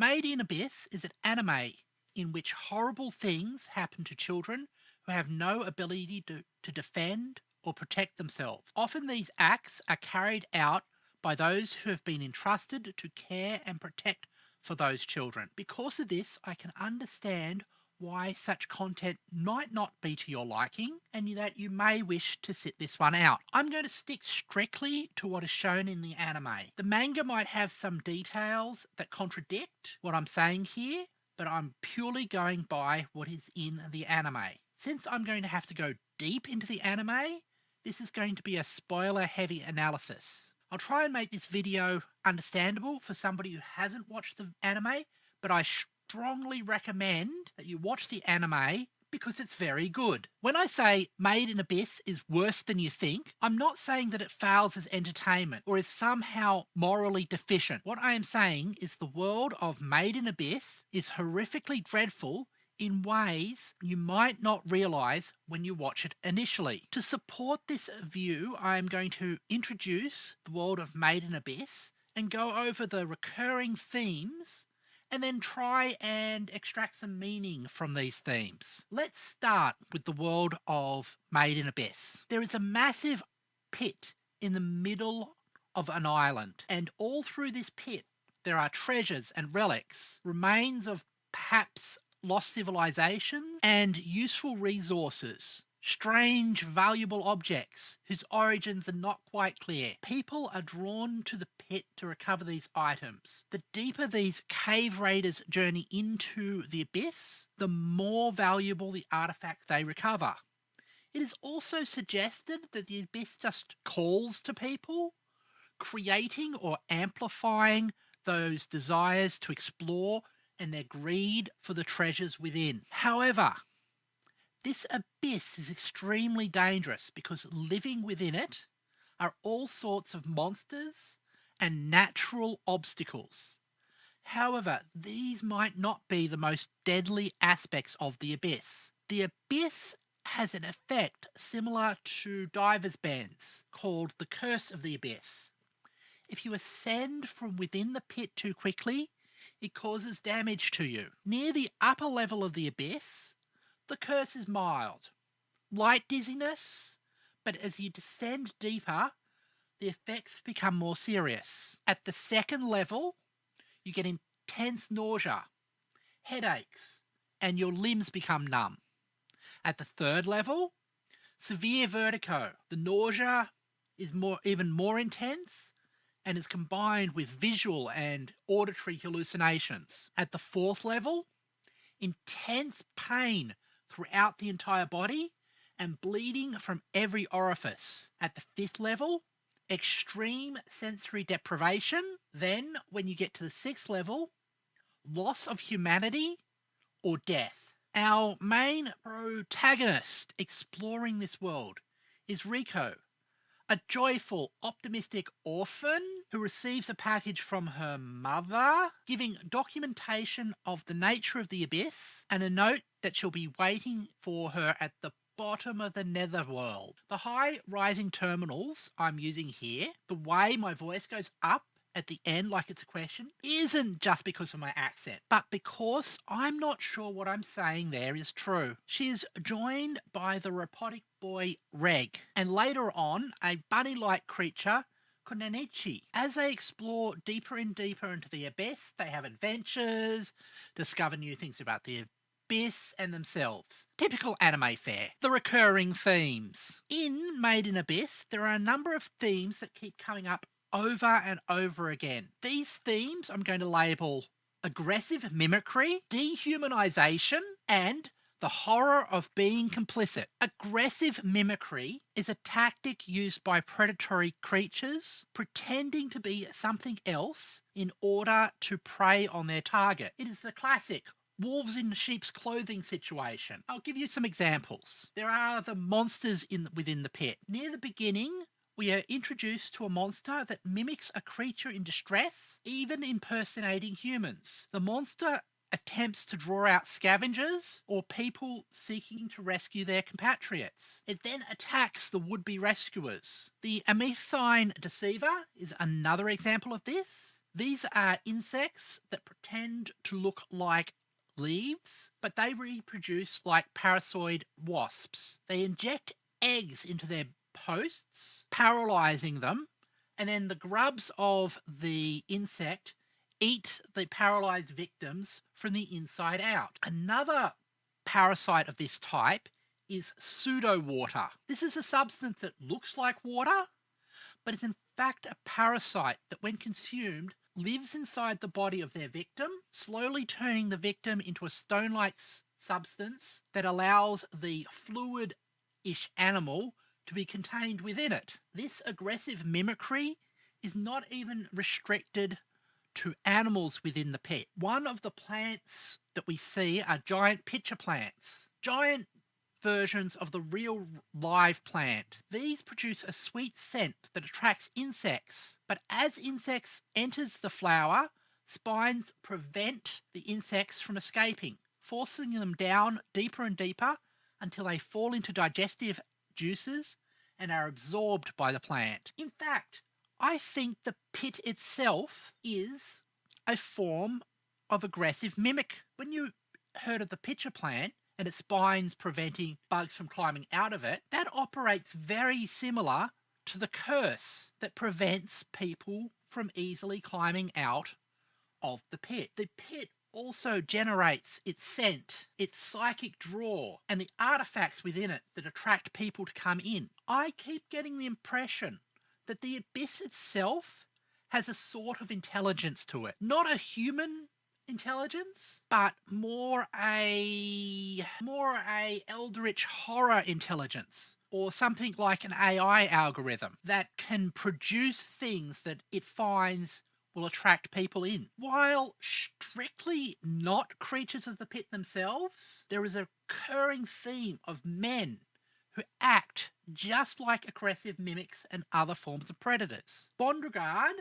Made in Abyss is an anime in which horrible things happen to children who have no ability to defend or protect themselves. Often these acts are carried out by those who have been entrusted to care and protect for those children. Because of this, I can understand why such content might not be to your liking and that you may wish to sit this one out. I'm going to stick strictly to what is shown in the anime. The manga might have some details that contradict what I'm saying here, but I'm purely going by what is in the anime. Since I'm going to have to go deep into the anime, this is going to be a spoiler-heavy analysis. I'll try and make this video understandable for somebody who hasn't watched the anime, but I strongly recommend that you watch the anime because it's very good. When I say Made in Abyss is worse than you think, I'm not saying that it fails as entertainment or is somehow morally deficient. What I am saying is the world of Made in Abyss is horrifically dreadful in ways you might not realize when you watch it initially. To support this view, I am going to introduce the world of Made in Abyss and go over the recurring themes and then try and extract some meaning from these themes. Let's start with the world of Made in Abyss. There is a massive pit in the middle of an island, and all through this pit there are treasures and relics, remains of perhaps lost civilizations, and useful resources. Strange, valuable objects whose origins are not quite clear. People are drawn to the pit to recover these items. The deeper these cave raiders journey into the abyss, the more valuable the artifacts they recover. It is also suggested that the abyss just calls to people, creating or amplifying those desires to explore and their greed for the treasures within. However, this abyss is extremely dangerous because living within it are all sorts of monsters and natural obstacles. However, these might not be the most deadly aspects of the abyss. The abyss has an effect similar to divers' bends called the curse of the abyss. If you ascend from within the pit too quickly, it causes damage to you. Near the upper level of the abyss, the curse is mild. Light dizziness, but as you descend deeper, the effects become more serious. At the second level, you get intense nausea, headaches, and your limbs become numb. At the third level, severe vertigo. The nausea is even more intense and is combined with visual and auditory hallucinations. At the fourth level, intense pain throughout the entire body and bleeding from every orifice. At the fifth level, extreme sensory deprivation. Then, when you get to the sixth level, loss of humanity or death. Our main protagonist exploring this world is Riko, a joyful, optimistic orphan who receives a package from her mother, giving documentation of the nature of the abyss and a note that she'll be waiting for her at the bottom of the netherworld. The high rising terminals I'm using here, the way my voice goes up at the end like it's a question, isn't just because of my accent, but because I'm not sure what I'm saying there is true. She is joined by the robotic boy Reg, and later on a bunny-like creature called Nanichi. As they explore deeper and deeper into the abyss, they have adventures, discover new things about the abyss and themselves. Typical anime fare. The recurring themes. In Made in Abyss, there are a number of themes that keep coming up over and over again. These themes I'm going to label aggressive mimicry, dehumanization, and the horror of being complicit. Aggressive mimicry is a tactic used by predatory creatures pretending to be something else in order to prey on their target. It is the classic wolves in sheep's clothing situation. I'll give you some examples. There are the monsters within the pit. Near the beginning, we are introduced to a monster that mimics a creature in distress, even impersonating humans. The monster attempts to draw out scavengers or people seeking to rescue their compatriots. It then attacks the would-be rescuers. The amethine deceiver is another example of this. These are insects that pretend to look like leaves, but they reproduce like parasitoid wasps. They inject eggs into their posts, paralyzing them, and then the grubs of the insect eat the paralyzed victims from the inside out. Another parasite of this type is pseudo-water. This is a substance that looks like water, but is in fact a parasite that when consumed lives inside the body of their victim, slowly turning the victim into a stone-like substance that allows the fluid-ish animal to be contained within it. This aggressive mimicry is not even restricted to animals within the pit. One of the plants that we see are giant pitcher plants, giant versions of the real live plant. These produce a sweet scent that attracts insects, but as insects enters the flower, spines prevent the insects from escaping, forcing them down deeper and deeper until they fall into digestive juices and are absorbed by the plant. In fact, I think the pit itself is a form of aggressive mimic. When you heard of the pitcher plant and its spines preventing bugs from climbing out of it, that operates very similar to the curse that prevents people from easily climbing out of the pit. The pit also generates its scent, its psychic draw, and the artifacts within it that attract people to come in. I keep getting the impression that the abyss itself has a sort of intelligence to it. Not a human intelligence, but more a eldritch horror intelligence, or something like an AI algorithm that can produce things that it finds will attract people in. While strictly not creatures of the pit themselves, there is a recurring theme of men who act just like aggressive mimics and other forms of predators. Bondragard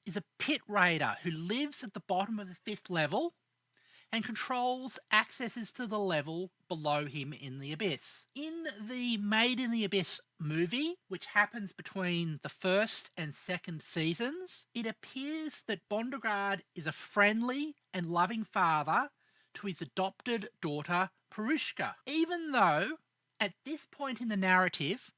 is a pit raider who lives at the bottom of the 5th level and controls accesses to the level below him in the abyss. In the Made in the Abyss movie, which happens between the 1st and 2nd seasons, it appears that Bondragard is a friendly and loving father to his adopted daughter, Prushka. Even though, at this point in the narrative,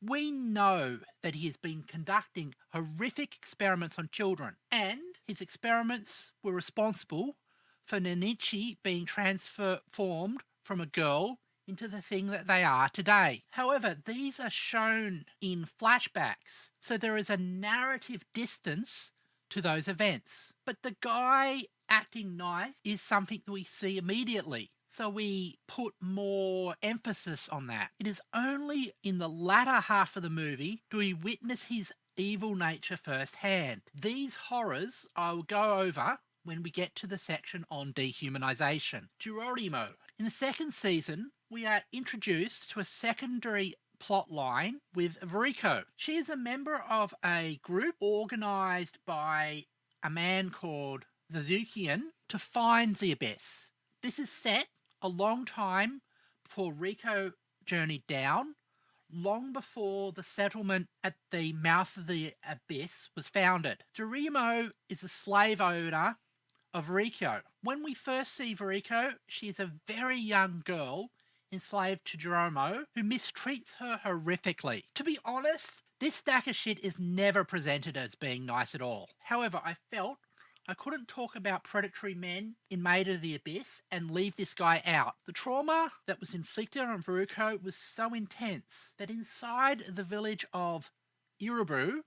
we know that he has been conducting horrific experiments on children, and his experiments were responsible for Nanichi being transformed from a girl into the thing that they are today. However, these are shown in flashbacks, so there is a narrative distance to those events. But the guy acting nice is something that we see immediately, so we put more emphasis on that. It is only in the latter half of the movie do we witness his evil nature firsthand. These horrors I will go over when we get to the section on dehumanization. Geronimo. In the 2nd season, we are introduced to a secondary plot line with Veriko. She is a member of a group organized by a man called Zazukian to find the abyss. This is set a long time before Riko journeyed down, long before the settlement at the mouth of the abyss was founded. Geronimo is a slave owner of Riko. When we first see Veriko, she is a very young girl enslaved to Geronimo, who mistreats her horrifically. To be honest, this stack of shit is never presented as being nice at all. However, I felt I couldn't talk about predatory men in Made of the Abyss and leave this guy out. The trauma that was inflicted on Veriko was so intense that inside the village of Irumyuui,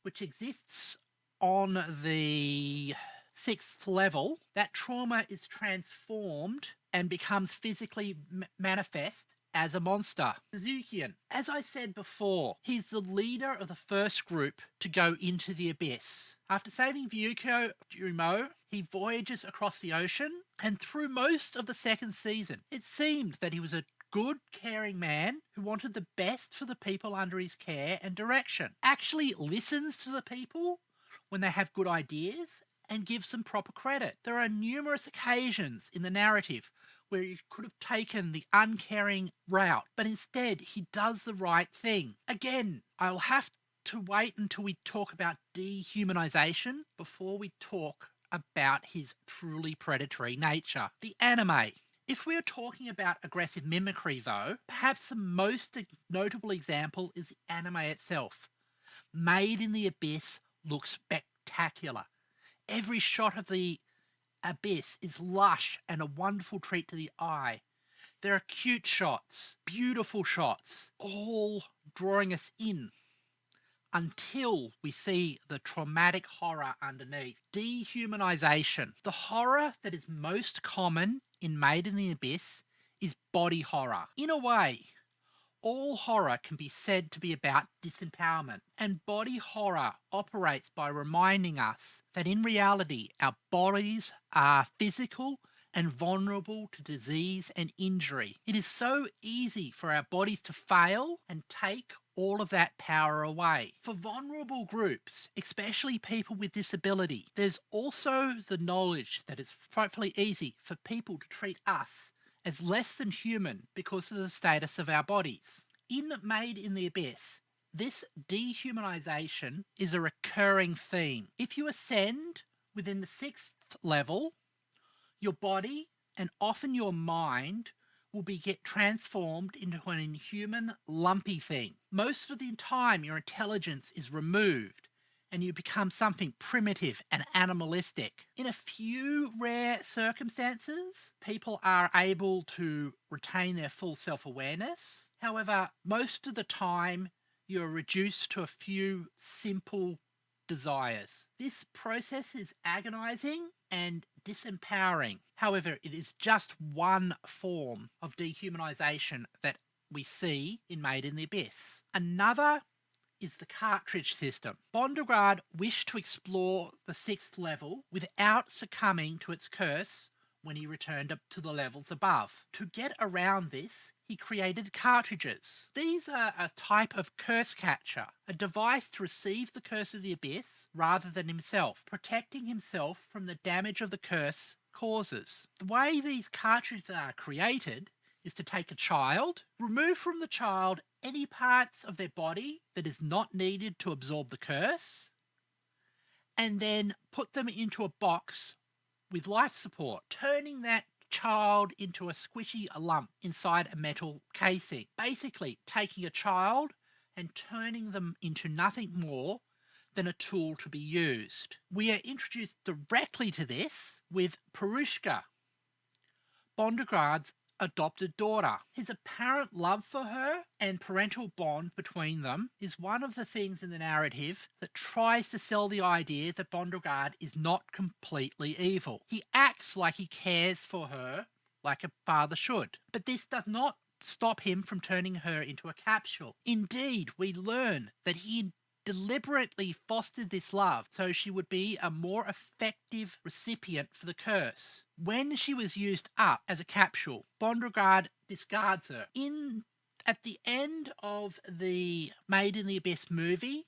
which exists on the 6th level, that trauma is transformed and becomes physically manifest as a monster. Suzukian. As I said before, he's the leader of the first group to go into the abyss. After saving Vyuko Jurimo, he voyages across the ocean, and through most of the 2nd season, it seemed that he was a good, caring man who wanted the best for the people under his care and direction. Actually listens to the people when they have good ideas and gives them proper credit. There are numerous occasions in the narrative where he could have taken the uncaring route, but instead he does the right thing. Again, I'll have to wait until we talk about dehumanization before we talk about his truly predatory nature. The anime. If we are talking about aggressive mimicry, though, perhaps the most notable example is the anime itself. Made in the Abyss looks spectacular. Every shot of the Abyss is lush and a wonderful treat to the eye. There are cute shots, beautiful shots, all drawing us in until we see the traumatic horror underneath. Dehumanization. The horror that is most common in Made in the Abyss is body horror. In a way, all horror can be said to be about disempowerment, and body horror operates by reminding us that in reality our bodies are physical and vulnerable to disease and injury. It is so easy for our bodies to fail and take all of that power away. For vulnerable groups, especially people with disability, there's also the knowledge that it's frightfully easy for people to treat us as less than human because of the status of our bodies. In Made in the Abyss, this dehumanization is a recurring theme. If you ascend within the 6th level, your body and often your mind will get transformed into an inhuman, lumpy thing. Most of the time, your intelligence is removed and you become something primitive and animalistic. In a few rare circumstances, people are able to retain their full self-awareness. However, most of the time, you're reduced to a few simple desires. This process is agonizing and disempowering. However, it is just one form of dehumanization that we see in Made in the Abyss. Another is the cartridge system. Bondurgarde wished to explore the 6th level without succumbing to its curse when he returned up to the levels above. To get around this, he created cartridges. These are a type of curse catcher, a device to receive the curse of the Abyss rather than himself, protecting himself from the damage of the curse causes. The way these cartridges are created is to take a child, remove from the child any parts of their body that is not needed to absorb the curse, and then put them into a box with life support, turning that child into a squishy lump inside a metal casing. Basically, taking a child and turning them into nothing more than a tool to be used. We are introduced directly to this with Prushka, Bondurgarde's adopted daughter. His apparent love for her and parental bond between them is one of the things in the narrative that tries to sell the idea that Bondurgarde is not completely evil. He acts like he cares for her like a father should, but this does not stop him from turning her into a capsule. Indeed, we learn that he deliberately fostered this love so she would be a more effective recipient for the curse. When she was used up as a capsule, Bondurgarde discards her. At the end of the Made in the Abyss movie,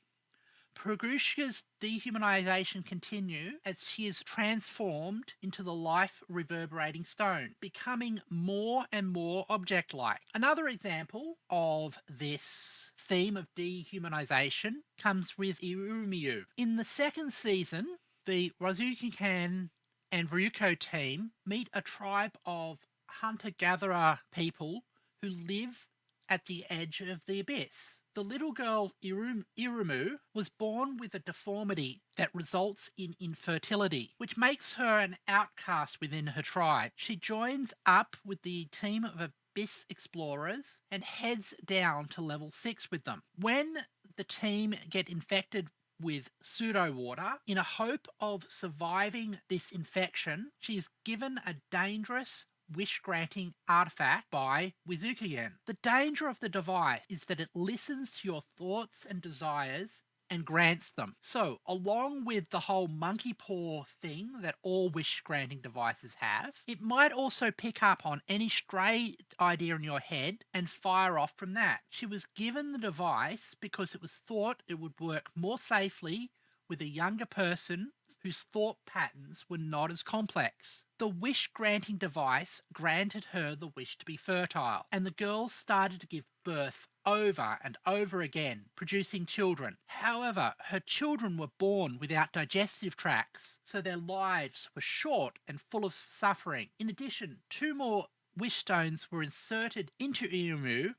Prushka's dehumanization continues as she is transformed into the life reverberating stone, becoming more and more object-like. Another example of this theme of dehumanization comes with Irumyuui. In the 2nd season, the Razukikan and Ryuko team meet a tribe of hunter-gatherer people who live at the edge of the abyss. The little girl Irumyuui was born with a deformity that results in infertility, which makes her an outcast within her tribe. She joins up with the team of abyss explorers and heads down to level 6 with them. When the team get infected with pseudo water, in a hope of surviving this infection, she is given a dangerous wish-granting artifact by Wizukian. The danger of the device is that it listens to your thoughts and desires and grants them. So, along with the whole monkey paw thing that all wish-granting devices have, it might also pick up on any stray idea in your head and fire off from that. She was given the device because it was thought it would work more safely with a younger person whose thought patterns were not as complex. The wish-granting device granted her the wish to be fertile, and the girl started to give birth over and over again, producing children. However, her children were born without digestive tracts, so their lives were short and full of suffering. In addition, 2 more wish stones were inserted into Irumyuui,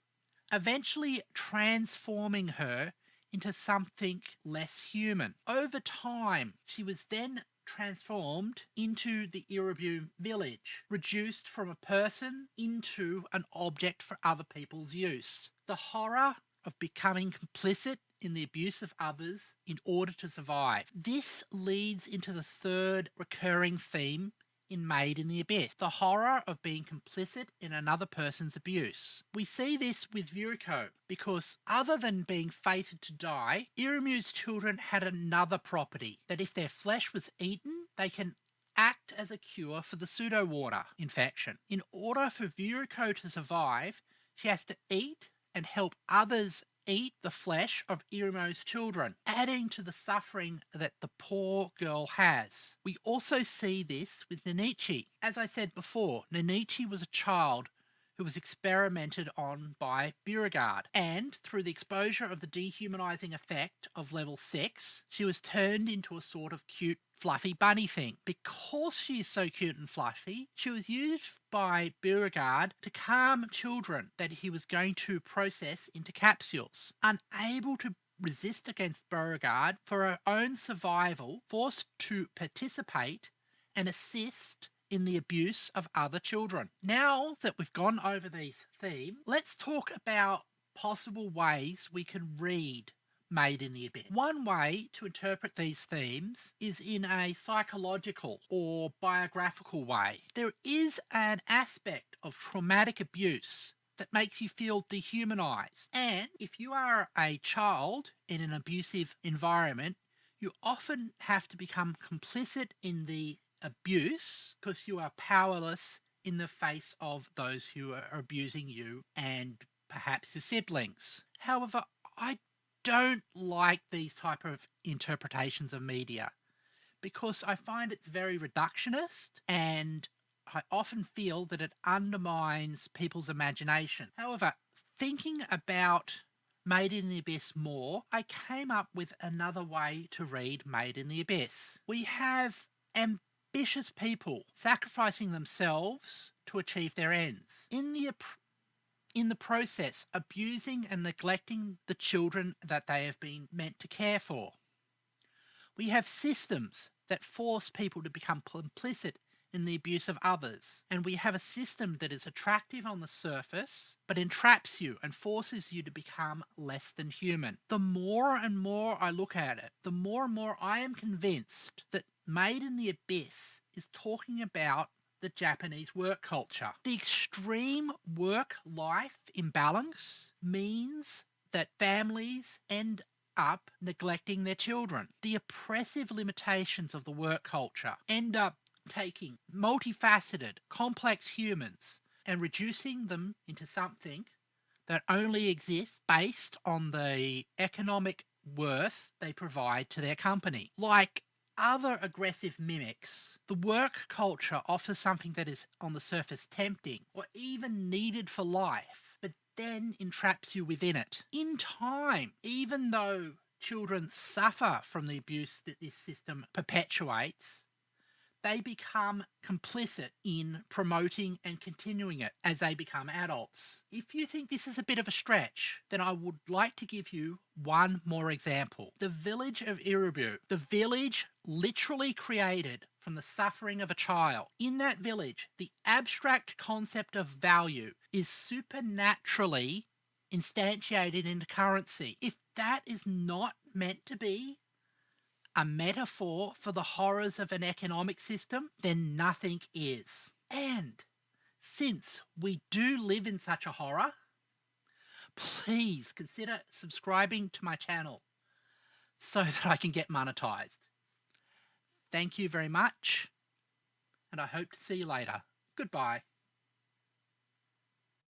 eventually transforming her into something less human. Over time, she was then transformed into the Irumyuui village, reduced from a person into an object for other people's use. The horror of becoming complicit in the abuse of others in order to survive. This leads into the third recurring theme in Made in the Abyss, the horror of being complicit in another person's abuse. We see this with Viriko because other than being fated to die, Irumyuui's children had another property, that if their flesh was eaten, they can act as a cure for the pseudo-water infection. In order for Viriko to survive, she has to eat and help others eat the flesh of Irumyuui's children, adding to the suffering that the poor girl has. We also see this with Nanichi. As I said before, Nanichi was a child who was experimented on by Beauregard, and through the exposure of the dehumanizing effect of level 6, she was turned into a sort of cute fluffy bunny thing. Because she is so cute and fluffy, she was used by Beauregard to calm children that he was going to process into capsules. Unable to resist against Beauregard for her own survival, forced to participate and assist in the abuse of other children. Now that we've gone over these themes, let's talk about possible ways we can read Made in the Abyss. One way to interpret these themes is in a psychological or biographical way. There is an aspect of traumatic abuse that makes you feel dehumanized. And if you are a child in an abusive environment, you often have to become complicit in the abuse because you are powerless in the face of those who are abusing you and perhaps your siblings. However, I don't like these type of interpretations of media because I find it's very reductionist, and I often feel that it undermines people's imagination. However, thinking about Made in the Abyss more, I came up with another way to read Made in the Abyss. We have ambitious people sacrificing themselves to achieve their ends. In the process, abusing and neglecting the children that they have been meant to care for. We have systems that force people to become complicit in the abuse of others. And we have a system that is attractive on the surface, but entraps you and forces you to become less than human. The more and more I look at it, the more and more I am convinced that Made in the Abyss is talking about the Japanese work culture. The extreme work-life imbalance means that families end up neglecting their children. The oppressive limitations of the work culture end up taking multifaceted, complex humans and reducing them into something that only exists based on the economic worth they provide to their company. Like other aggressive mimics, the work culture offers something that is on the surface tempting or even needed for life, but then entraps you within it. In time, even though children suffer from the abuse that this system perpetuates, they become complicit in promoting and continuing it as they become adults. If you think this is a bit of a stretch, then I would like to give you one more example. The village of Irumyuui. The village literally created from the suffering of a child. In that village, the abstract concept of value is supernaturally instantiated into currency. If that is not meant to be a metaphor for the horrors of an economic system, then nothing is. And since we do live in such a horror, please consider subscribing to my channel so that I can get monetized. Thank you very much, and I hope to see you later. Goodbye.